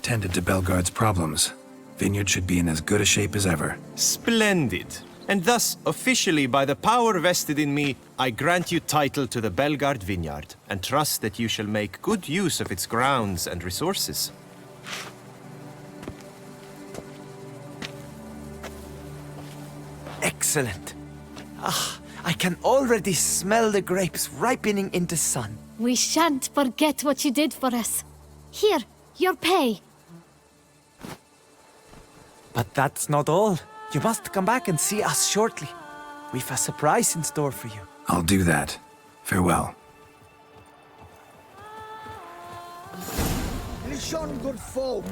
tended to Belgard's problems. Vineyard should be in as good a shape as ever. Splendid. And thus, officially by the power vested in me, I grant you title to the Belgard vineyard, and trust that you shall make good use of its grounds and resources. Excellent. I can already smell the grapes ripening in the sun. We shan't forget what you did for us. Here, your pay. But that's not all. You must come back and see us shortly. We've a surprise in store for you. I'll do that. Farewell. Listen, good folk.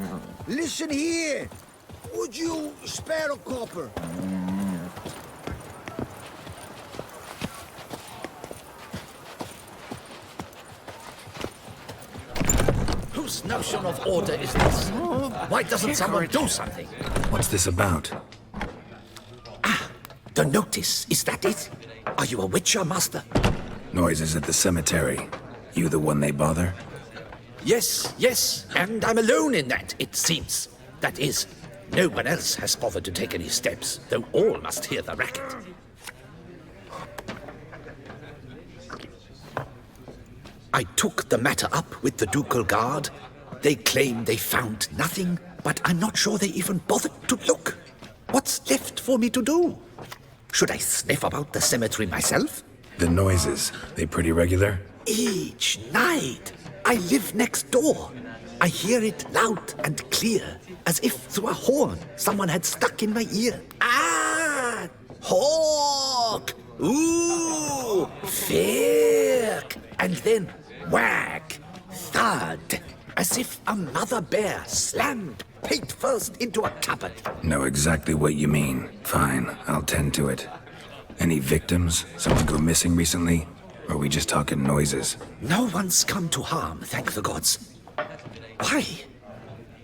Listen here. Would you spare a copper? Whose notion of order is this? Why doesn't someone do something? What's this about? The notice, is that it? Are you a witcher, master? Noises at the cemetery. You the one they bother? Yes, and I'm alone in that, it seems. That is, no one else has bothered to take any steps, though all must hear the racket. I took the matter up with the ducal guard. They claim they found nothing, but I'm not sure they even bothered to look. What's left for me to do? Should I sniff about the cemetery myself? The noises, they pretty regular? Each night. I live next door. I hear it loud and clear, as if through a horn someone had stuck in my ear. Ah! Hawk! Ooh! Firk! And then whack! Thud! As if a mother bear slammed pate first into a cupboard. Know exactly what you mean. Fine, I'll tend to it. Any victims? Someone go missing recently? Or are we just talking noises? No one's come to harm, thank the gods. Why?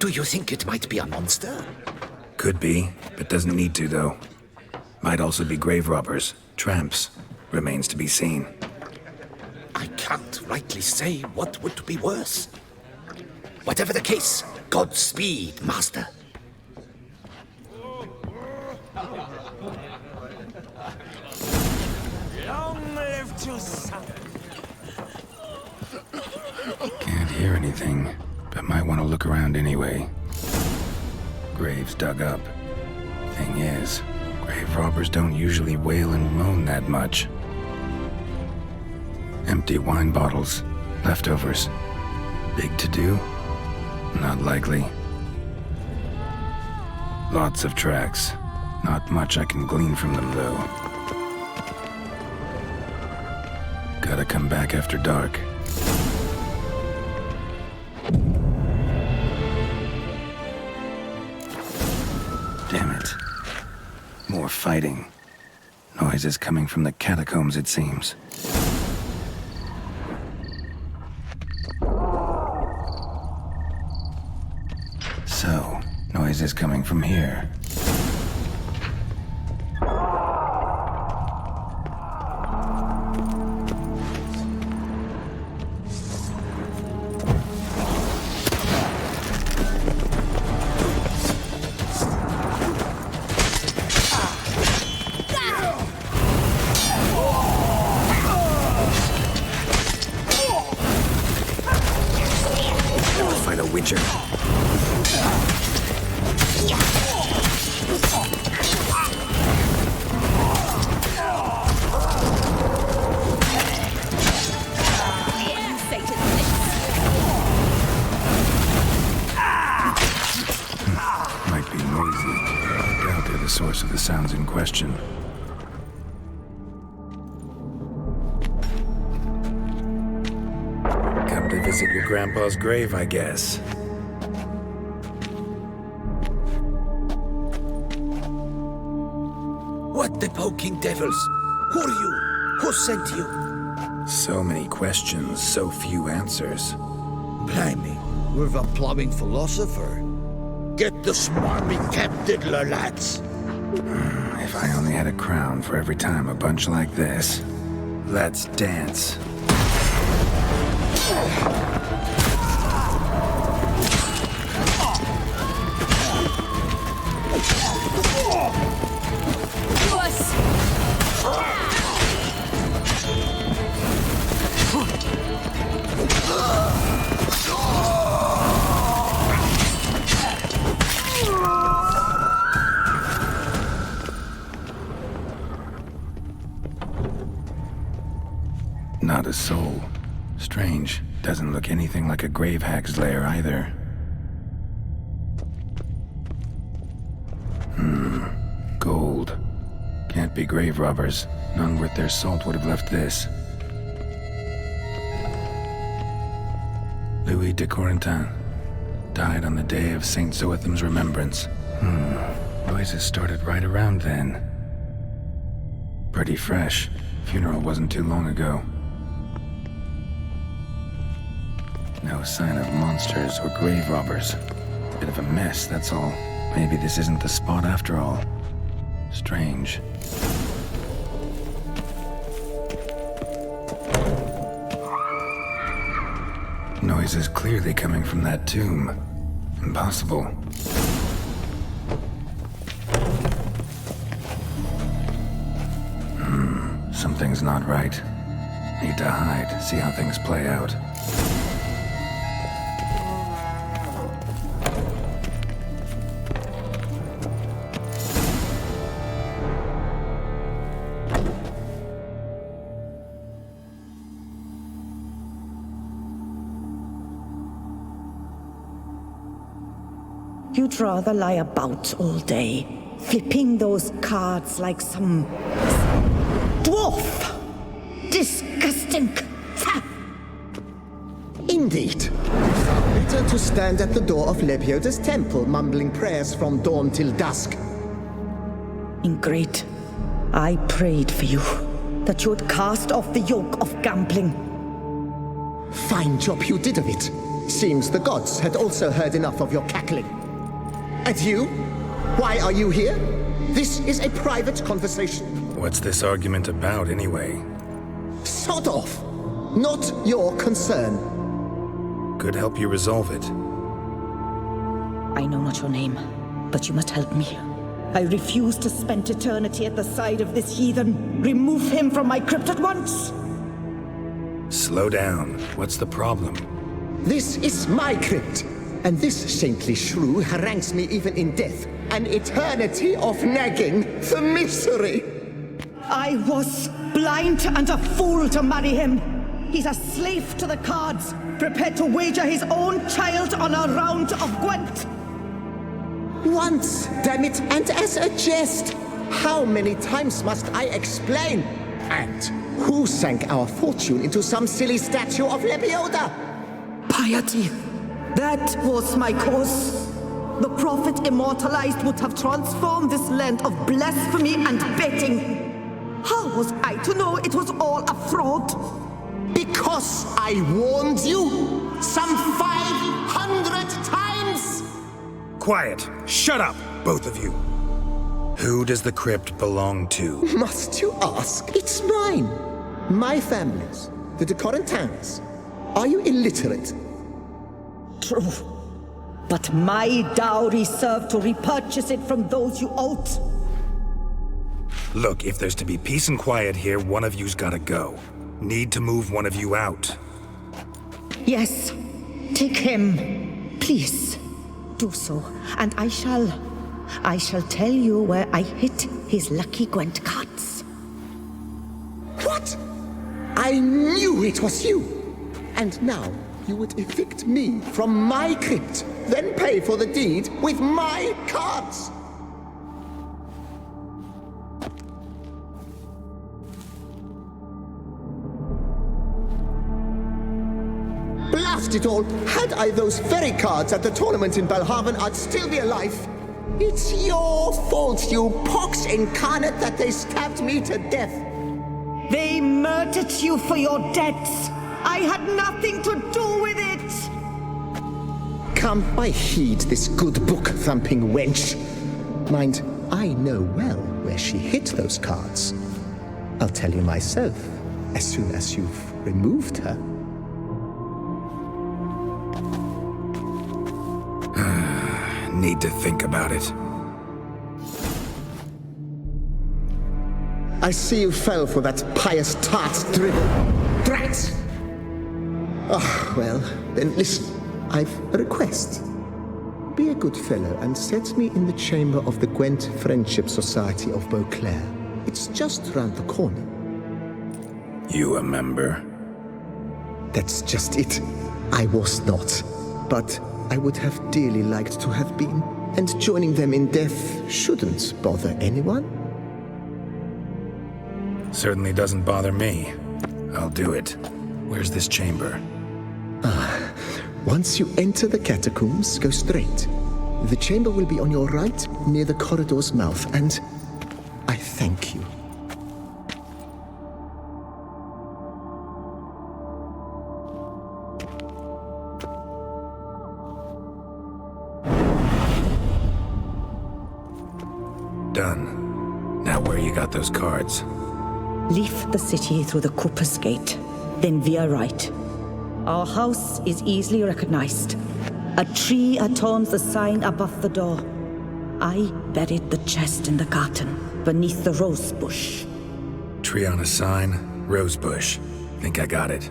Do you think it might be a monster? Could be, but doesn't need to, though. Might also be grave robbers, tramps. Remains to be seen. I can't rightly say what would be worse. Whatever the case, Godspeed, master. Long live Toussaint. Can't hear anything, but might want to look around anyway. Graves dug up. Thing is, grave robbers don't usually wail and moan that much. Empty wine bottles, leftovers. Big to do? Not likely. Lots of tracks. Not much I can glean from them, though. Gotta come back after dark. Damn it. More fighting. Noises coming from the catacombs, it seems. So, noises coming from here. Never fight a witcher. Might be noisy. I doubt they're the source of the sounds in question. Come to visit your grandpa's grave, I guess. What the poking devils? Who are you? Who sent you? So many questions, so few answers. Blimey, we're a plumbing philosopher. Get the smarmy cap diddler, lads. If I only had a crown for every time a bunch like this. Let's dance. soul. Strange. Doesn't look anything like a grave hag's lair either. Gold. Can't be grave robbers. None worth their salt would have left this. Louis de Corentin. Died on the day of Saint Zoetham's remembrance. Noises started right around then. Pretty fresh. Funeral wasn't too long ago. No sign of monsters or grave robbers. Bit of a mess, that's all. Maybe this isn't the spot after all. Strange. Noise is clearly coming from that tomb. Impossible. Something's not right. Need to hide, see how things play out. You'd rather lie about all day, flipping those cards like some dwarf. Disgusting. Indeed. Better to stand at the door of Lebioda's temple, mumbling prayers from dawn till dusk. Ingrate, I prayed for you, that you would cast off the yoke of gambling. Fine job you did of it. Seems the gods had also heard enough of your cackling. And you? Why are you here? This is a private conversation. What's this argument about, anyway? Sod off! Not your concern. Could help you resolve it. I know not your name, but you must help me. I refuse to spend eternity at the side of this heathen. Remove him from my crypt at once! Slow down. What's the problem? This is my crypt, and this saintly shrew harangues me even in death. An eternity of nagging, the misery! I was blind and a fool to marry him. He's a slave to the cards, prepared to wager his own child on a round of Gwent. Once, damn it, and as a jest. How many times must I explain? And who sank our fortune into some silly statue of Lebioda? Piety. That was my cause. The prophet immortalized would have transformed this land of blasphemy and betting. How was I to know it was all a fraud? Because I warned you some 500 times! Quiet! Shut up, both of you! Who does the crypt belong to? Must you ask? It's mine. My family's. The de Corentins. Are you illiterate? True. But my dowry served to repurchase it from those you owed. Look, if there's to be peace and quiet here, one of you's gotta go. Need to move one of you out. Yes. Take him. Please. Do so. And I shall tell you where I hid his lucky Gwent cards. What? I knew it was you! And now you would evict me from my crypt, then pay for the deed with my cards! Blast it all! Had I those very cards at the tournament in Belhaven, I'd still be alive. It's your fault, you pox incarnate, that they stabbed me to death. They murdered you for your debts. I had nothing to do with it. Come, I heed this good book-thumping wench. Mind, I know well where she hid those cards. I'll tell you myself, as soon as you've removed her. Need to think about it. I see you fell for that pious tart's dribble. Drat! Oh, well, then listen. I've a request. Be a good fellow and set me in the chamber of the Gwent Friendship Society of Beauclair. It's just round the corner. You a member? That's just it. I was not. But I would have dearly liked to have been. And joining them in death shouldn't bother anyone. Certainly doesn't bother me. I'll do it. Where's this chamber? Once you enter the catacombs, go straight. The chamber will be on your right, near the corridor's mouth, and I thank you. Done. Now where you got those cards? Leave the city through the Cooper's Gate, then we are right. Our house is easily recognized. A tree adorns the sign above the door. I buried the chest in the garden, beneath the rose bush. Tree on a sign, rose bush. Think I got it.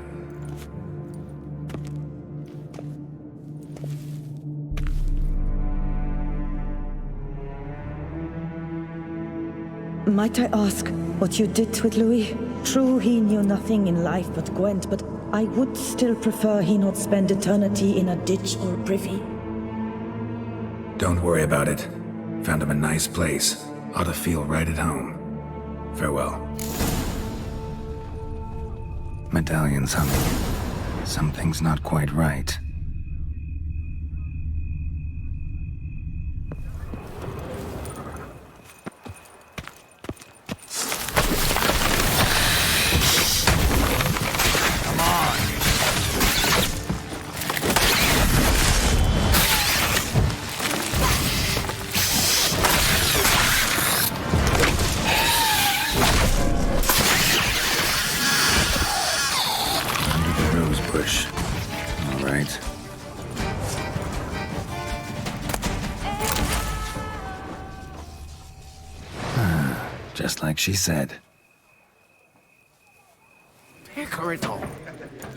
Might I ask what you did with Louis? True, he knew nothing in life but Gwent, but I would still prefer he not spend eternity in a ditch or privy. Don't worry about it. Found him a nice place. Ought to feel right at home. Farewell. Medallion's humming. Something's not quite right. Just like she said.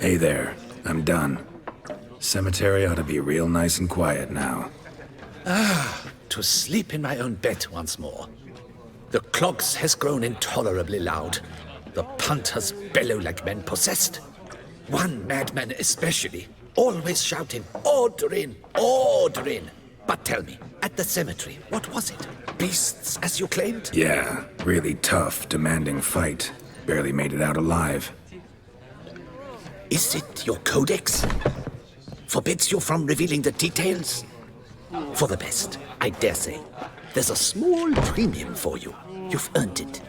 Hey there, I'm done. Cemetery ought to be real nice and quiet now. To sleep in my own bed once more. The clogs has grown intolerably loud. The punters bellow like men possessed. One madman especially, always shouting, "Order in! Order in!" But tell me, at the cemetery, what was it? Beasts, as you claimed? Yeah, really tough, demanding fight. Barely made it out alive. Is it your codex? Forbids you from revealing the details? For the best, I dare say. There's a small premium for you. You've earned it.